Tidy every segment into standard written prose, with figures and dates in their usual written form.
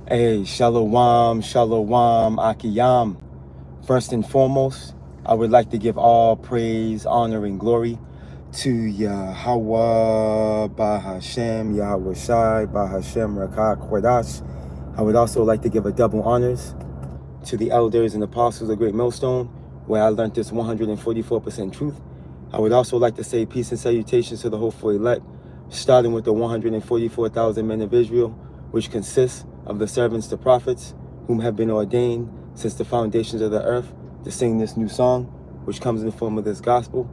Hey, Shalom, Shalom, Akiyam. First and foremost, I would like to give all praise, honor, and glory to Yahweh, Bahashem, Yahweh Shai, Bahashem, Rakah, Kwadash. I would also like to give a double honors to the elders and apostles of Great Millstone, where I learned this 144% truth. I would also like to say peace and salutations to the hopeful elect, starting with the 144,000 men of Israel, which consists of the servants, the prophets, whom have been ordained since the foundations of the earth to sing this new song, which comes in the form of this gospel,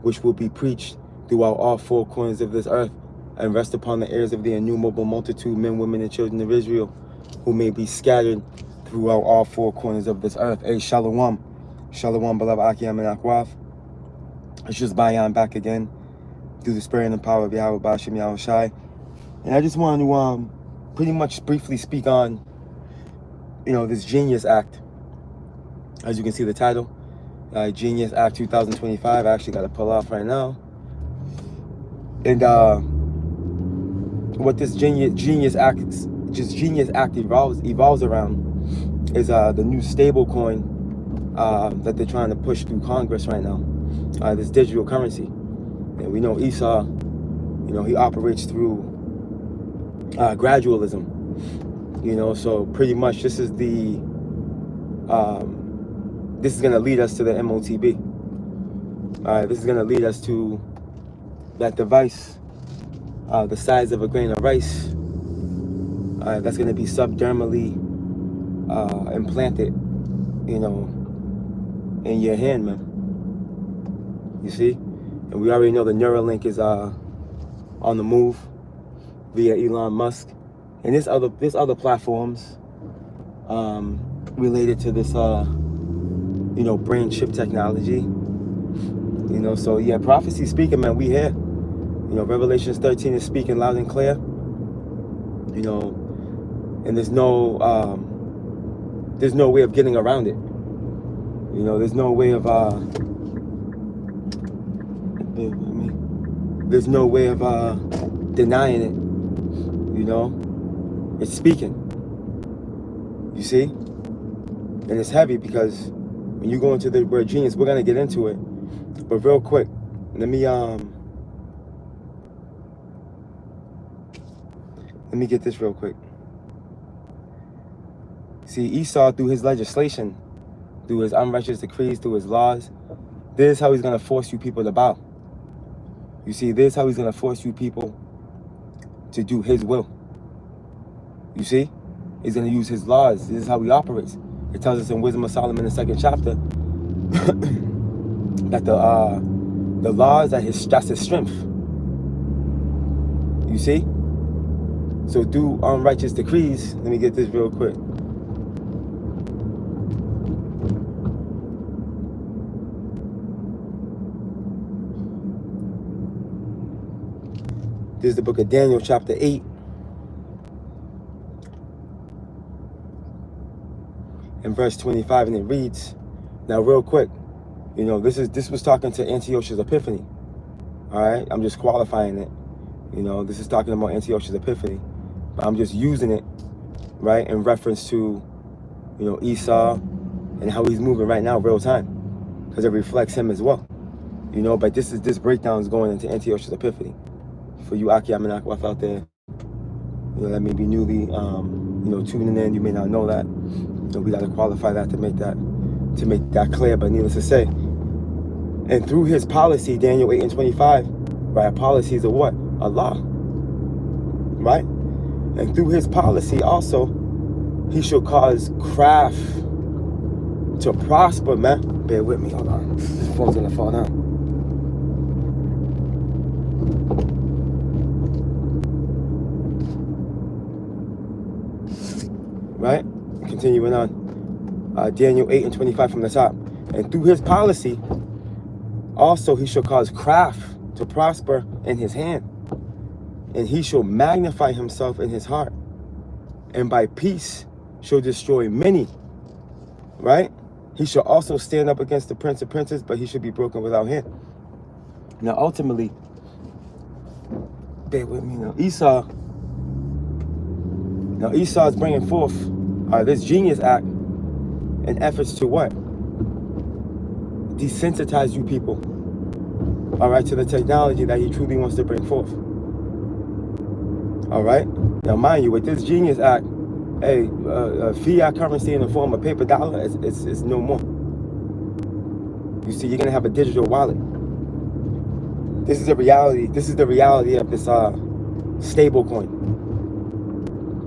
which will be preached throughout all four corners of this earth and rest upon the ears of the innumerable multitude, men, women, and children of Israel, who may be scattered throughout all four corners of this earth. Hey, Shalom. Shalom, beloved Akiyam and Akwaf. It's just Bayan back again through the spirit and the power of Yahweh Bashim Yahweh Shai. And I just want to pretty much briefly speak on, this Genius Act. As you can see the title, Genius Act 2025. I actually got to pull off right now. And what this Genius Act evolves around is the new stable coin that they're trying to push through Congress right now. This digital currency. And we know Esau, he operates through gradualism. So pretty much this is the this is going to lead us to the MOTB. This is going to lead us to that device, the size of a grain of rice, that's going to be subdermally implanted, in your hand, man. You see? And we already know the Neuralink is on the move via Elon Musk. And there's other platforms related to this, brain chip technology. So yeah, prophecy speaking, man, we here. Revelations 13 is speaking loud and clear. And there's no way of getting around it. There's no way of there's no way of denying it. It's speaking. You see? And it's heavy because when you go into the word genius, we're gonna get into it. But real quick, let me get this real quick. See, Esau, through his legislation, through his unrighteous decrees, through his laws, this is how he's gonna force you people to bow. You see, this is how he's gonna force you people to do his will. You see? He's gonna use his laws. This is how he operates. It tells us in Wisdom of Solomon, the 2nd chapter, that the laws that's his strength. You see? So do unrighteous decrees. Let me get this real quick. This is the book of Daniel, chapter 8. And verse 25, and it reads, now real quick, this was talking to Antiochus Epiphanes. All right, I'm just qualifying it. This is talking about Antiochus Epiphanes, but I'm just using it, right, in reference to, Esau and how he's moving right now, real time, because it reflects him as well. But this breakdown is going into Antiochus Epiphanes. For you Akiyam and Akwaf out there, that may be newly, tuning in, you may not know that. We got to qualify that to make that clear. But needless to say, and through his policy, Daniel 8 and 25, right? Policies of what? Allah, right? And through his policy also, he shall cause craft to prosper, man. Bear with me, hold on. This phone's gonna fall down. Right? Continuing on, Daniel 8 and 25 from the top. And through his policy, also he shall cause craft to prosper in his hand. And he shall magnify himself in his heart. And by peace shall destroy many. Right? He shall also stand up against the prince of princes, but he shall be broken without hand. Now ultimately, bear with me now, Esau Now Esau is bringing forth this Genius Act in efforts to what? Desensitize you people, all right, to the technology that he truly wants to bring forth. All right. Now, mind you, with this Genius Act, hey, fiat currency in the form of paper dollar is no more. You see, you're gonna have a digital wallet. This is the reality. This is the reality of this stable coin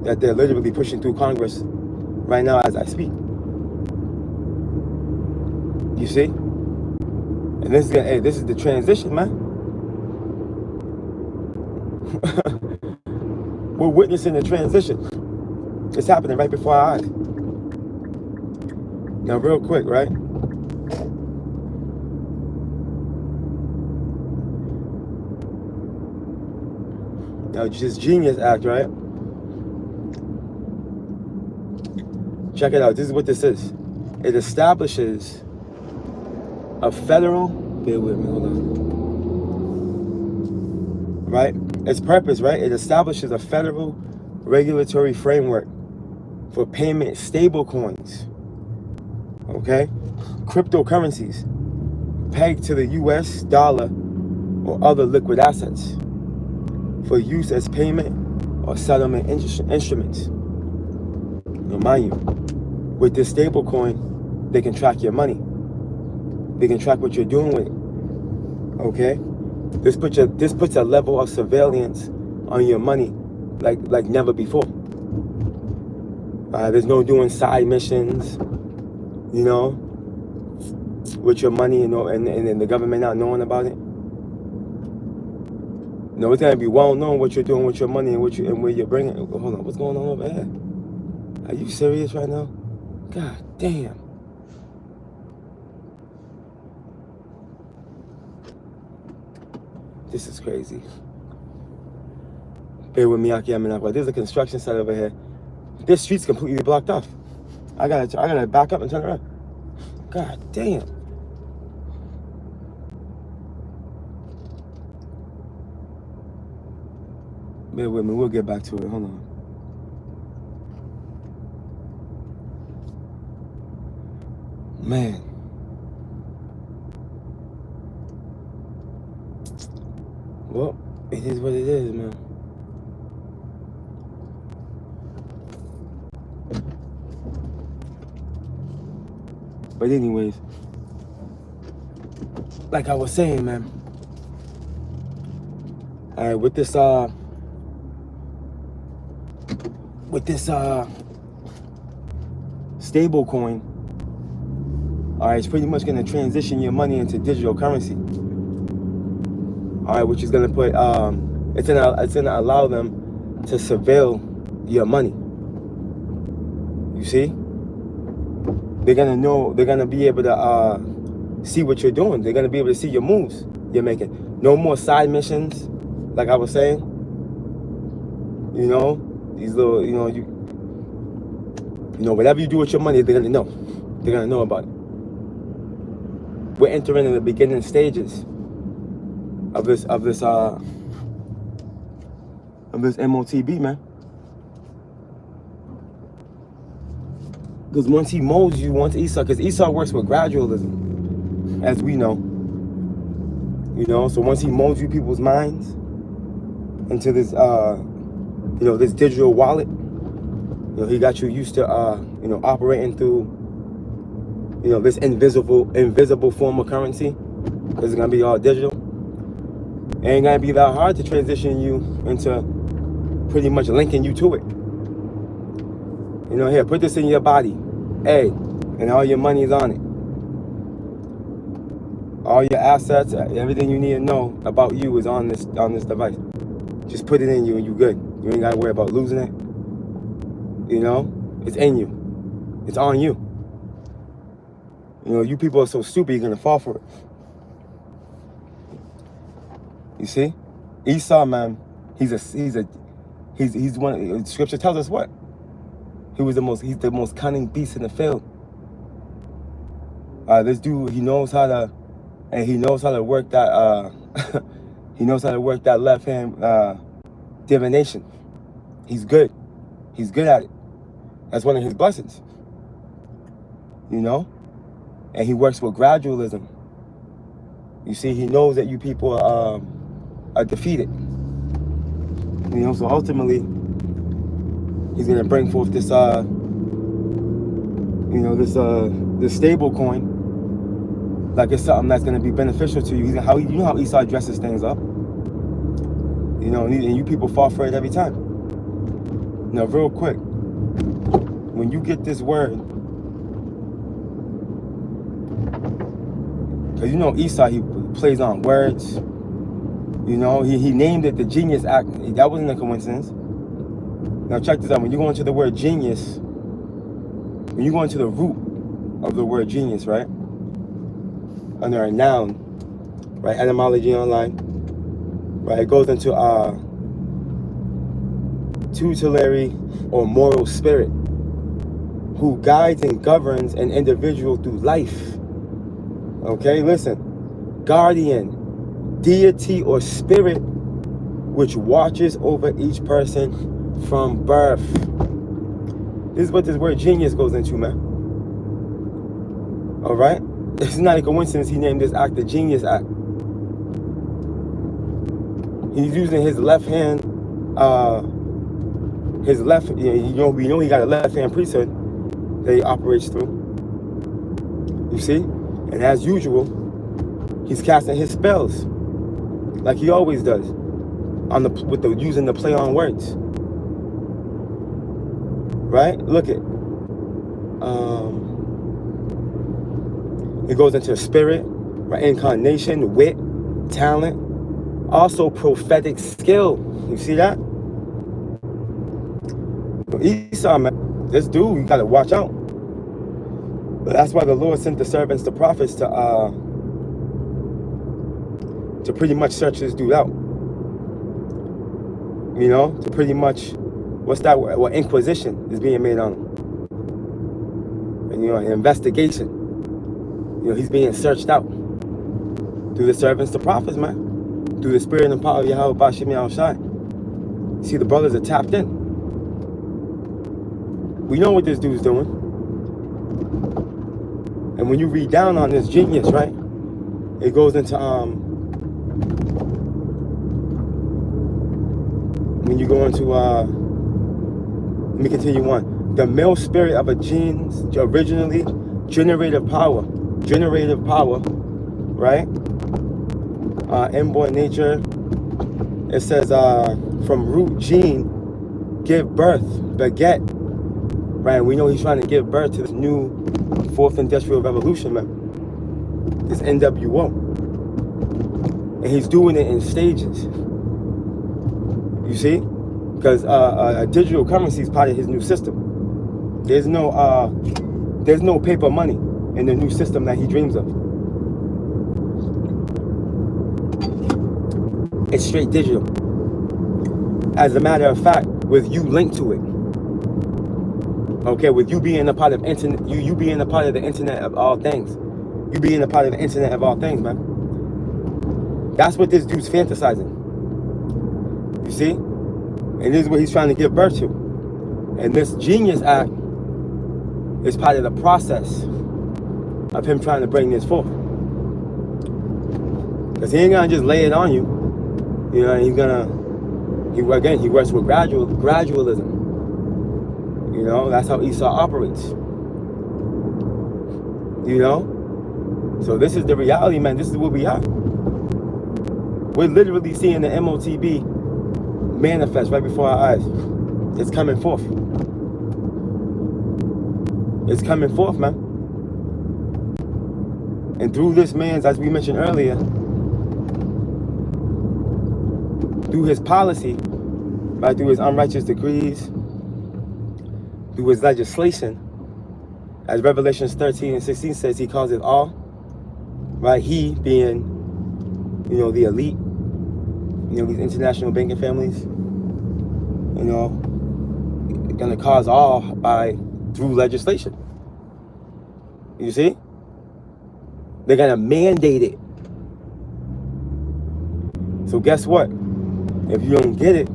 that they're literally pushing through Congress right now as I speak. You see? And this is this is the transition, man. We're witnessing the transition. It's happening right before our eyes. Now, real quick, right? Now, just Genius Act, right? Check it out. This is what this is. It establishes a federal, bear with me, hold on. Right? Its purpose, right? It establishes a federal regulatory framework for payment stable coins. Okay? Cryptocurrencies pegged to the US dollar or other liquid assets for use as payment or settlement instruments. Now, mind you, with this stable coin, they can track your money. They can track what you're doing with it. Okay? This puts a level of surveillance on your money like never before. There's no doing side missions, you know, with your money, you know, and the government not knowing about it. You know, it's gonna be well known what you're doing with your money and where you're bringing it. Hold on, what's going on over here? Are you serious right now? God damn. This is crazy. Bear with me, there's a construction site over here. This street's completely blocked off. I gotta back up and turn around. God damn. Bear with me, we'll get back to it. Hold on. Man. Well, it is what it is, man. But anyways, like I was saying, man. All right, with this stable coin, all right, it's pretty much going to transition your money into digital currency. All right, which is going to put it's gonna allow them to surveil your money. You see, they're gonna be able to see what you're doing. They're gonna be able to see your moves you're making. No more side missions, like I was saying. You know, these little, you know, whatever you do with your money, they're gonna know. They're gonna know about it. We're entering in the beginning stages of this MOTB, man. Because once he molds you, because Esau works with gradualism, as we know. You know, so once he molds you people's minds into this, this digital wallet, you know, he got you used to, operating through, this invisible form of currency, because it's gonna be all digital. It ain't gonna be that hard to transition you into pretty much linking you to it. You know, here, put this in your body, hey, and all your money is on it. All your assets, everything you need to know about you is on this device. Just put it in you and you good. You ain't gotta worry about losing it. You know, it's in you. It's on you. You know, you people are so stupid, you're gonna fall for it. You see, Esau, man, he's one. Scripture tells us what? He's the most cunning beast in the field. This dude, he knows how to work that. He knows how to work that left hand divination. He's good. He's good at it. That's one of his blessings. You know? And he works with gradualism. You see, he knows that you people are defeated. You know, so ultimately, he's gonna bring forth this this stable coin, like it's something that's gonna be beneficial to you. You know how Esau dresses things up. You know, and you people fall for it every time. Now, real quick, when you get this word, because you know Esau, he plays on words. You know, he named it the Genius Act. That wasn't a coincidence. Now check this out. When you go into the word genius, when you go into the root of the word genius, right? Under a noun, right? Etymology online, right? It goes into tutelary or moral spirit, who guides and governs an individual through life. Okay, listen. Guardian, deity or spirit, which watches over each person from birth. This is what this word genius goes into, man. All right? It's not a coincidence he named this act the Genius Act. He's using his left hand, we know he got a left hand priesthood that he operates through. You see? And as usual, he's casting his spells like he always does using the play on words. Right? Look at it goes into spirit, right? Incarnation, wit, talent, also prophetic skill. You see that? Esau, man, this dude, you gotta watch out. But that's why the Lord sent the servants, the prophets, to pretty much search this dude out. You know, to pretty much, what's that word? Well, inquisition is being made on him. And, you know, an investigation. You know, he's being searched out through the servants, the prophets, man. Through the spirit and power of Yahweh Bashim Yahushai. See, the brothers are tapped in. We know what this dude's doing. And when you read down on this genius, right, it goes into when you go into let me continue on. The male spirit of a genes, originally generative power, right? Inborn nature. It says from root gene, give birth, beget. Right? We know he's trying to give birth to this new fourth industrial revolution, man. This NWO. And he's doing it in stages. You see? Because a digital currency is part of his new system. There's no paper money in the new system that he dreams of. It's straight digital. As a matter of fact, with you linked to it. Okay, with you being a part of internet, you being a part of the internet of all things. You being a part of the internet of all things, man. That's what this dude's fantasizing. You see? And this is what he's trying to give birth to. And this Genius Act is part of the process of him trying to bring this forth. Because he ain't gonna just lay it on you. You know, he works with gradualism. You know, that's how Esau operates. You know? So this is the reality, man. This is what we are. We're literally seeing the MOTB manifest right before our eyes. It's coming forth. It's coming forth, man. And through this man's, as we mentioned earlier, through his policy, right, through his unrighteous decrees, through his legislation, as Revelations 13 and 16 says, he calls it all, right? He being, you know, the elite, you know, these international banking families, you know, gonna cause all through legislation. You see? They're gonna mandate it. So guess what? If you don't get it,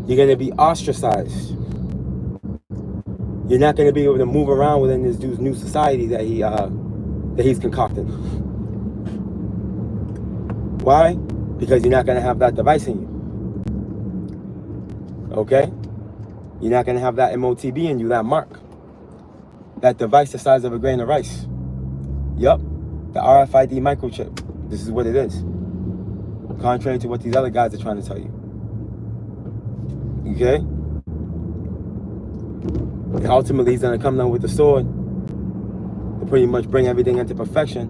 you're gonna be ostracized. You're not going to be able to move around within this dude's new society that he's concocting. Why? Because you're not going to have that device in you. Okay? You're not going to have that MOTB in you, that mark. That device the size of a grain of rice. Yup. The RFID microchip. This is what it is. Contrary to what these other guys are trying to tell you. Okay? And ultimately, he's going to come down with the sword to pretty much bring everything into perfection.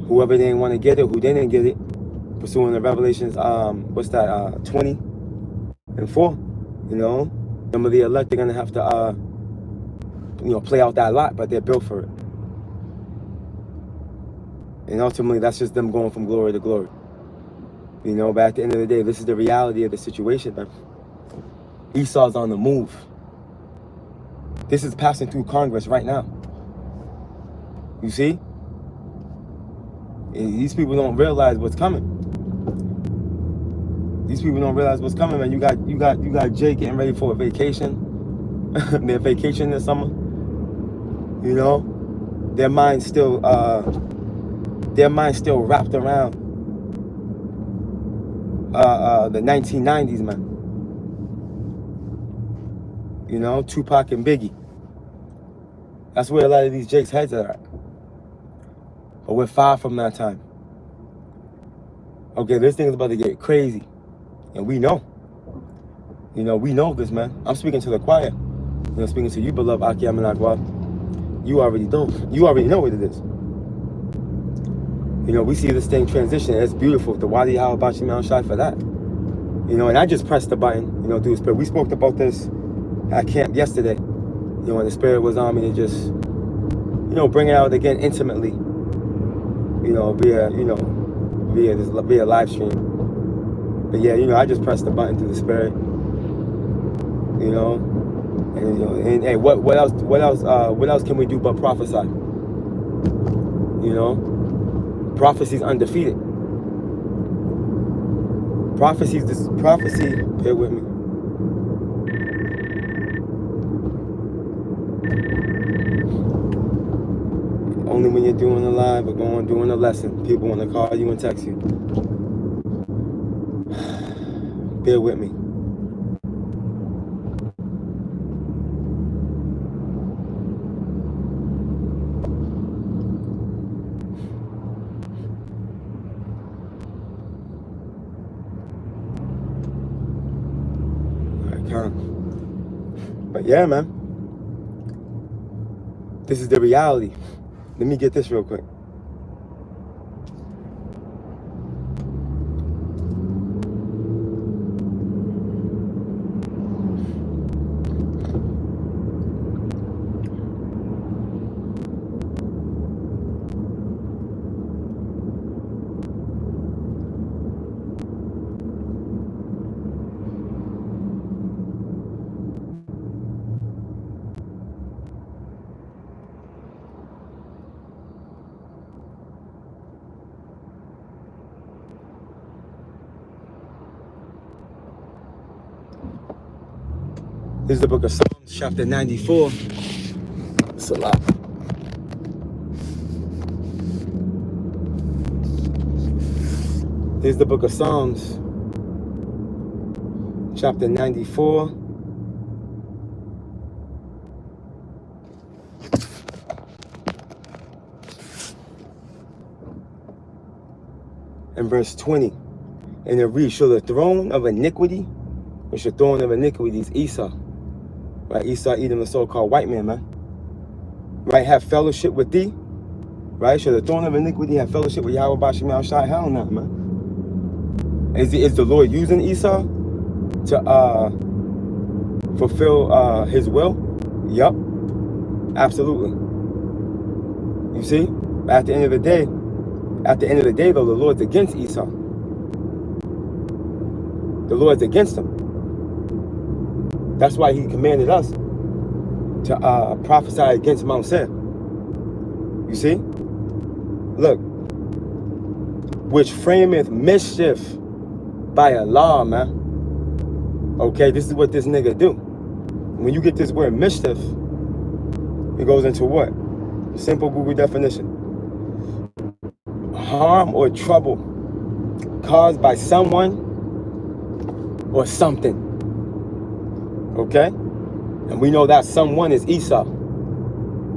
Whoever didn't want to get it, who didn't get it, pursuing the Revelations, 20 and 4, you know, some of the elect are going to have to, play out that lot, but they're built for it. And ultimately, that's just them going from glory to glory. You know, but at the end of the day, this is the reality of the situation, man. Esau's on the move. This is passing through Congress right now. You see? And these people don't realize what's coming. These people don't realize what's coming, man. You got Jay getting ready for a vacation. Their vacation this summer. You know? Their mind's still wrapped around the 1990s, man. You know, Tupac and Biggie. That's where a lot of these Jakes' heads are at. But we're far from that time. Okay, this thing is about to get crazy. And we know. You know, we know this, man. I'm speaking to the choir. You know, speaking to you, beloved Aki Amanagwa. You already know. You already know what it is. You know, we see this thing transition. It's beautiful. The Wadi Hawabashi Mount Shai for that. You know, and I just pressed the button, you know, through the Spirit. We spoke about this at camp yesterday. You know, when the Spirit was on me to just, you know, bring it out again intimately. You know, via live stream. But yeah, you know, I just pressed the button through the Spirit. You know, and you know, and hey, what else can we do but prophesy? You know, prophecy's undefeated. Prophecy, bear with me. Only when you're doing a live or doing a lesson, people want to call you and text you. Bear with me. All right, calm. But yeah, man. This is the reality. Let me get this real quick. This is the book of Psalms, chapter 94. It's a lot. Here's the book of Psalms, chapter 94. And verse 20. And it reads, shall the throne of iniquity, which the throne of iniquity is Esau. Right, Esau, Edom, the so-called white man. Right, have fellowship with thee. Right, shall the throne of iniquity have fellowship with Yahweh Bashim Al Shai? Hell no, man. Is the Lord using Esau to fulfill his will? Yup, absolutely. You see, but at the end of the day, though, the Lord's against Esau. The Lord's against him. That's why he commanded us to prophesy against Mount Seir. You see? Look. Which frameth mischief by a law, man. Okay, this is what this nigga do. When you get this word mischief, It goes into what? Simple Google definition. Harm or trouble caused by someone or something. Okay? And we know that someone is Esau.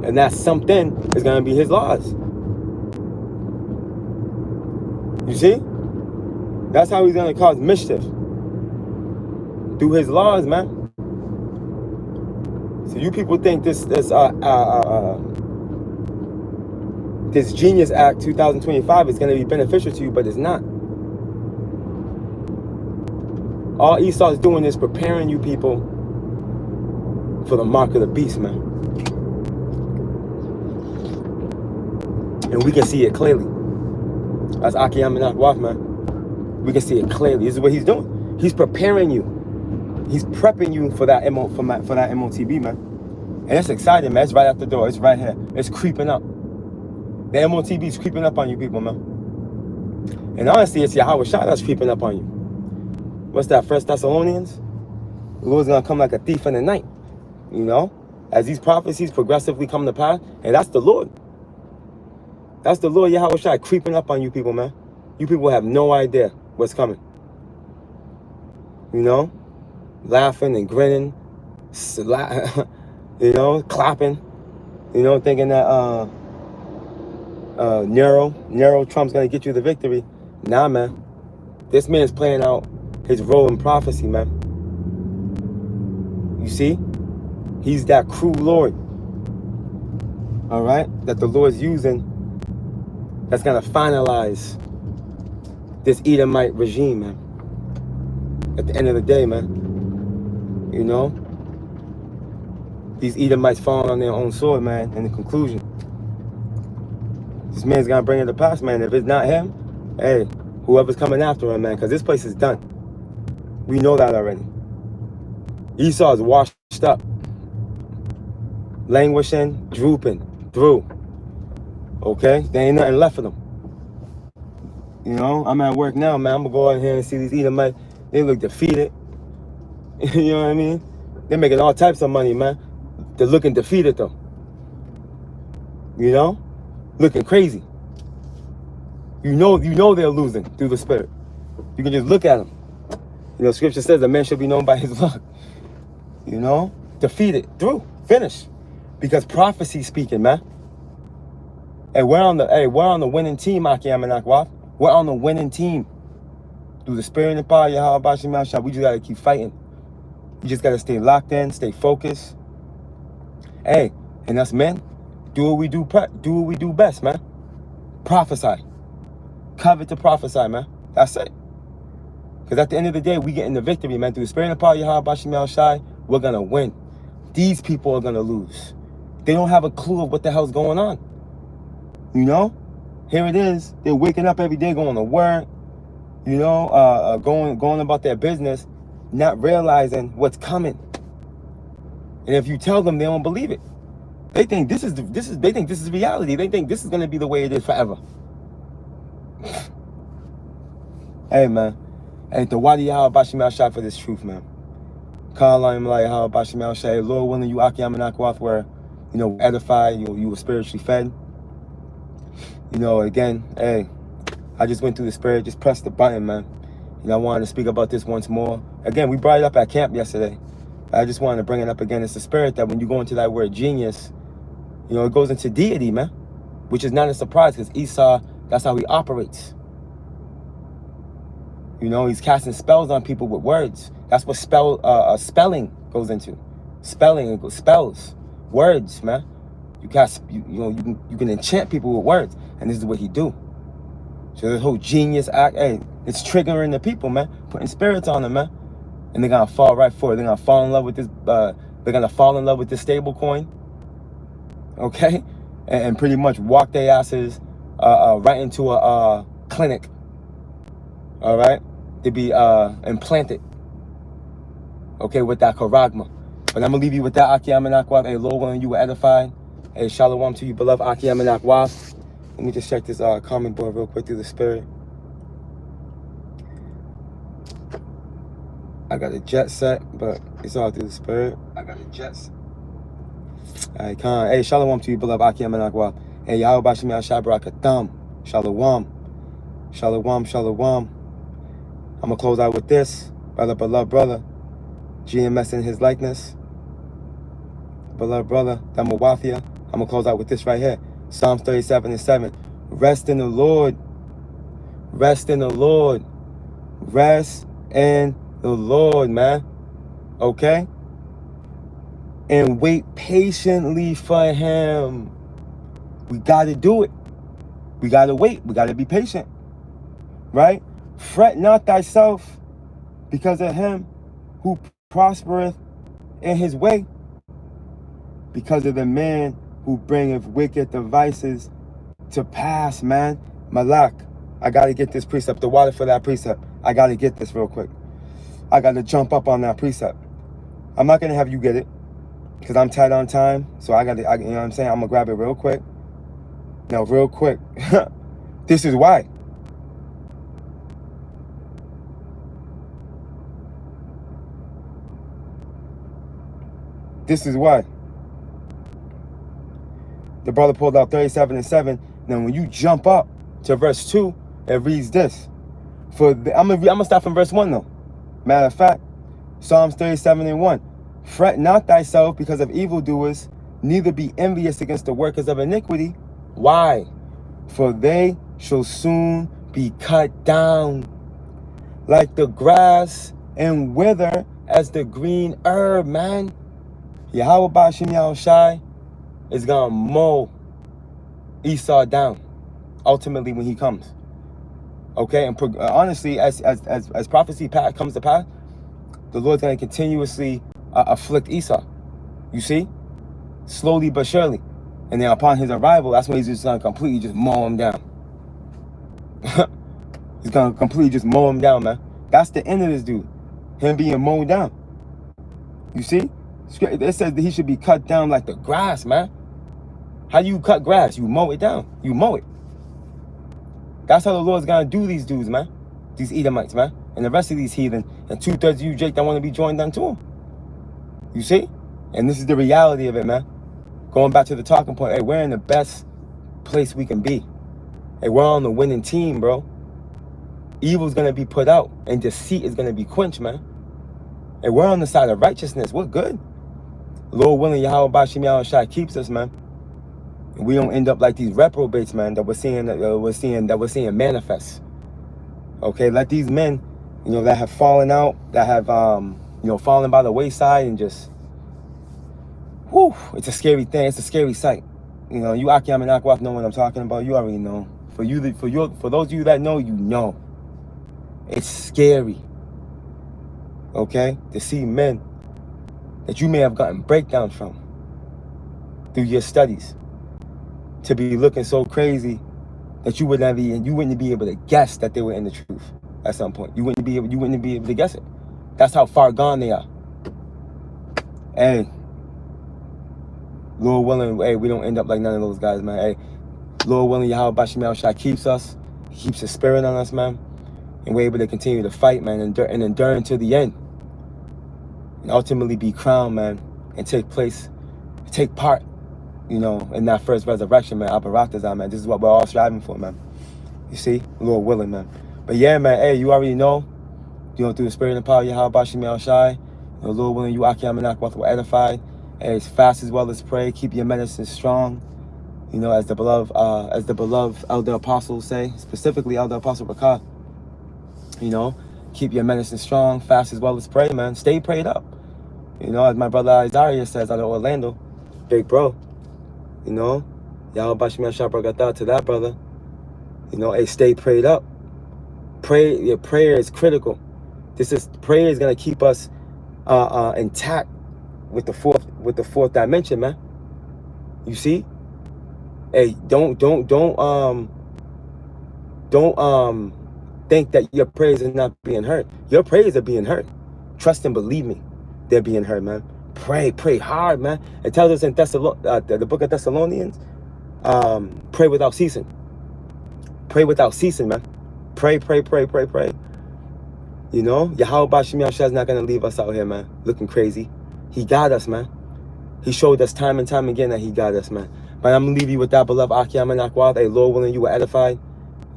And that something is going to be his laws. You see? That's how he's going to cause mischief. Through his laws, man. So you people think this Genius Act 2025 is going to be beneficial to you, but it's not. All Esau is doing is preparing you people for the mark of the beast, man. And we can see it clearly. That's Akiyam and Akwaf, man. We can see it clearly. This is what he's doing. He's preparing you. He's prepping you for that MOTB, man. And it's exciting, man. It's right out the door. It's right here. It's creeping up. The MOTB is creeping up on you people, man. And honestly, it's Yahweh Shah that's creeping up on you. What's that, 1 Thessalonians? The Lord's going to come like a thief in the night. You know? As these prophecies progressively come to pass. And that's the Lord. That's the Lord Yahweh Shai creeping up on you people, man. You people have no idea what's coming. You know? Laughing and grinning. You know? Clapping. You know? Thinking that Nero Trump's going to get you the victory. Nah, man. This man's playing out his role in prophecy, man. You see? He's that cruel Lord. All right? That the Lord's using. That's going to finalize this Edomite regime, man. At the end of the day, man. You know? These Edomites falling on their own sword, man, in the conclusion. This man's going to bring it to pass, man. If it's not him, hey, whoever's coming after him, man, because this place is done. We know that already. Esau is washed up. Languishing, drooping, through. Okay? There ain't nothing left for them. You know, I'm at work now, man. I'm going to go out here and see these Edomites. They look defeated. You know what I mean? They're making all types of money, man. They're looking defeated, though. You know? Looking crazy. You know they're losing through the spirit. You can just look at them. You know, scripture says a man should be known by his luck. You know? Defeated. Through. Finished. Because prophecy speaking, man. Hey, we're on the winning team, Akiyam and Akwaf. We're on the winning team. Through the spirit and power of Yahweh Bashim Yahshua, we just gotta keep fighting. You just gotta stay locked in, stay focused. Hey, and us men, do what we do best, man. Prophesy. Covet to prophesy, man. That's it. Because at the end of the day, we getting the victory, man. Through the spirit and power of Yahweh Bashim Yahshua, we're gonna win. These people are gonna lose. They don't have a clue of what the hell's going on. You know? Here it is. They're waking up every day, going to work, you know, going about their business, not realizing what's coming. And if you tell them, they don't believe it. They think this is reality. They think this is gonna be the way it is forever. Hey, man. Hey, the Wadi Yahweh Bashim Yahshua for this truth, man. Call on him like Yahweh Bashim Yahshua. Lord willing, you Akiyam and Akwaf were, you know, edified. You were spiritually fed. You know, again, hey, I just went through the spirit, just pressed the button, man. You know, I wanted to speak about this once more. Again, we brought it up at camp yesterday. I just wanted to bring it up again. It's the spirit that when you go into that word genius, you know, it goes into deity, man. Which is not a surprise because Esau, that's how he operates. You know, he's casting spells on people with words. That's what spelling goes into. Spelling, spells, words, man. You can enchant people with words, and this is what he do. So this whole genius act, hey, it's triggering the people, man, putting spirits on them, man, and they're gonna fall right for it. They're gonna fall in love with this. They're gonna fall in love with this stable coin, okay, and pretty much walk their asses right into a clinic. All right, to be implanted, okay, with that charagma. But I'm gonna leave you with that, Akiyam and Akwaf. Hey, Lord willing, you were edified. Hey, shalom to you, beloved Akiyam and Akwaf. Let me just check this comment board real quick through the spirit. I got a jet set, but it's all through the spirit. I got a jet set. All right, Khan. Hey, shalom to you, beloved Akim and Akwa. Hey, Yahweh Bashim Yahshua Barakatam. Shalom. Shalom, shalom. I'm going to close out with this. Beloved brother. GMS in his likeness. Beloved brother, Damawafia. I'm going to close out with this right here. Psalms 37:7. Rest in the Lord. Rest in the Lord. Rest in the Lord, man. Okay? And wait patiently for him. We got to do it. We got to wait. We got to be patient. Right? Fret not thyself because of him who prospereth in his way, because of the man who bringeth wicked devices to pass, man. Malak, I got to get this precept, the water for that precept. I got to get this real quick. I got to jump up on that precept. I'm not going to have you get it because I'm tight on time. So I got to, you know what I'm saying? I'm going to grab it real quick. Now, real quick. This is why. This is why. The brother pulled out 37:7. Now, when you jump up to verse 2, it reads this. I'm gonna start from verse 1 though. Matter of fact, Psalms 37:1. Fret not thyself because of evildoers, neither be envious against the workers of iniquity. Why? For they shall soon be cut down like the grass and wither as the green herb, man. Yahweh Bashim Yahushai is gonna mow Esau down ultimately when he comes. Okay, and honestly, as prophecy comes to pass, the Lord's gonna continuously afflict Esau. You see, slowly but surely, and then upon his arrival, that's when he's just gonna completely just mow him down. He's gonna completely just mow him down, man. That's the end of this dude, him being mowed down. You see, it says that he should be cut down like the grass, man. How do you cut grass? You mow it down. You mow it. That's how the Lord's gonna do these dudes, man. These Edomites, man. And the rest of these heathen. And 2/3 of you, Jake, that want to be joined unto him. You see? And this is the reality of it, man. Going back to the talking point. Hey, we're in the best place we can be. Hey, we're on the winning team, bro. Evil's gonna be put out. And deceit is gonna be quenched, man. Hey, we're on the side of righteousness. We're good. Lord willing, Yahweh Bashim Yahushai keeps us, man. And we don't end up like these reprobates, man, that we're seeing manifest. Okay, let these men, you know, that have fallen out, that have you know, fallen by the wayside, and just, whew, it's a scary thing. It's a scary sight. You know, you Akim and Akwaf know what I'm talking about. You already know. For those of you that know, you know. It's scary. Okay, to see men that you may have gotten breakdowns from through your studies, to be looking so crazy that you wouldn't be able to guess that they were in the truth at some point. You wouldn't be able to guess it. That's how far gone they are. Hey, Lord willing, hey, we don't end up like none of those guys, man. Hey, Lord willing, Yahweh Bashim Yahushai keeps us. He keeps his spirit on us, man. And we're able to continue to fight, man, and endure until the end. And ultimately be crowned, man, and take part, you know, in that first resurrection, man. Aparatazah, man. This is what we're all striving for, man. You see? Lord willing, man. But yeah, man, hey, you already know, you know, through the spirit and power of Yahweh Bashim Yahushai, you know, Lord willing, you Akim and Akwath were edified. Hey, it's fast as well as pray. Keep your medicine strong. You know, as the beloved elder apostles say, specifically Elder Apostle Rakah, you know, keep your medicine strong, fast as well as pray, man. Stay prayed up. You know, as my brother Isaiah says out of Orlando, big bro, you know, Yahweh Bashim Yahushai Barakatah to that brother. You know, hey, stay prayed up. Pray, your prayer is critical. Prayer is gonna keep us intact with the fourth dimension, man. You see? Hey, don't think that your prayers are not being heard. Your prayers are being heard. Trust and believe me, they're being heard, man. Pray hard, man. It tells us in the book of Thessalonians, pray without ceasing. Pray without ceasing, man. Pray. You know, Yahweh Bashim Yahushua is not going to leave us out here, man, looking crazy. He got us, man. He showed us time and time again that he got us, man. But I'm going to leave you with that, beloved Akiyam and Akwad. Hey, Lord willing, you were edified.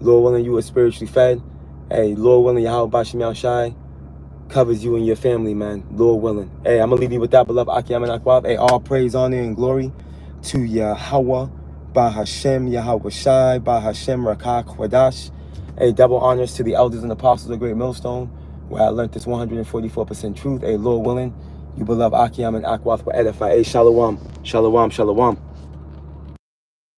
Lord willing, you were spiritually fed. Hey, Lord willing, Yahweh Bashim Yahweh Shai covers you and your family, man. Lord willing. Hey, I'm going to leave you with that, beloved Akiyam and Akwad. Hey, all praise, honor, and glory to Yahweh, Bahashem, Yahweh Shai, Bahashem, Rakah, Kwadash. Hey, double honors to the elders and apostles of Great Millstone, where I learned this 144% truth. Hey, Lord willing, you beloved Akiyam and Akwath will edify. Hey, Shalom, Shalom, Shalom.